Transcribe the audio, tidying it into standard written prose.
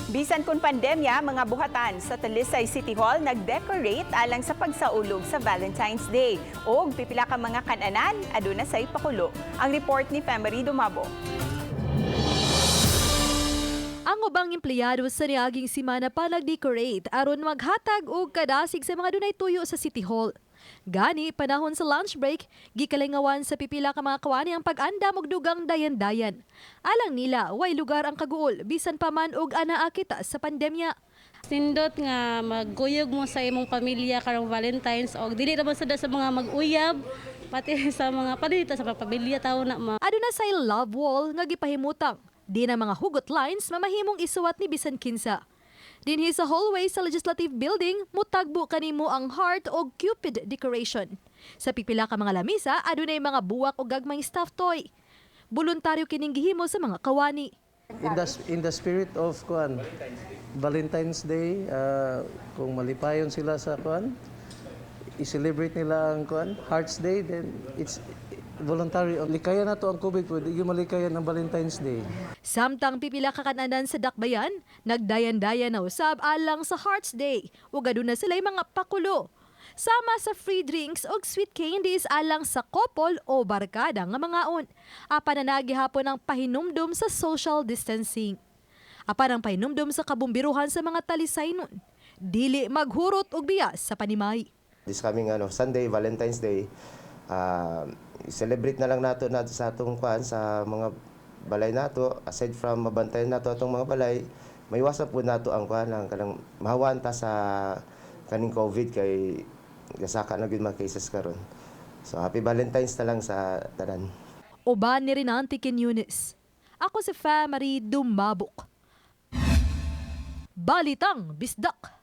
Bisan kun pandemya, mga buhatan sa Talisay City Hall nag-decorate alang sa pagsaulog sa Valentine's Day. O pipila ka mga kananan, aduna say pakulo. Ang report ni Femery Dumabo. Ang ubang empleyado sa niaging simana pa nag-decorate aron maghatag og kadasig sa mga dunay tuyo sa City Hall. Gani, panahon sa lunch break, gikalingawan sa pipila ka mga kawani ang pag-andam og dugang dayan-dayan. Alang nila, way lugar ang kaguol, bisan pa man og anaa kita sa pandemya. Sindot nga magguyog mo sa imong pamilya karong Valentine's og dili naman sada sa mga mag-uyab pati sa mga panita sa mga pamilya tawo na Aduna say love wall nga gipahimutang. Di na mga hugot lines mamahimong isuwat ni bisan kinsa. Dinhi sa hallway sa Legislative Building, mutagbo kanimo ang heart o cupid decoration. Sa pipila ka mga lamisa, adunay mga buwak o gagmay stuffed toy. Voluntaryo kining gihimo sa mga kawani. In the spirit of Valentine's Day, kung malipayon sila sa i-celebrate nila ang Hearts Day, then it's voluntary. Likaya na to ang COVID, pwede yung malikayan ng Valentine's Day. Samtang pipila ka kananan sa Dakbayan, nagdayan-dayan na usab alang sa Hearts Day. Ug aduna sila'y mga pakulo. Sama sa free drinks o sweet candies alang sa couple o barkada nga mangaon. Apan na nagihapon ang pahinumdum sa social distancing. Apan ang pahinumdum sa kabumbiruhan sa mga talisaynon. Dili maghurot og bias sa panimay. This coming Sunday, Valentine's Day, celebrate na lang nato sa atong sa mga balay nato. Aside from mabantayan nato atong mga balay, may wasap po nato ang kanang mahawan ta sa kaning COVID kay gasaka na gyud mga cases karon. So happy Valentine's na lang sa tanan. Uban ni Rinanti Quiñones. Ako si Femery Dumabok. Balitang Bisdak.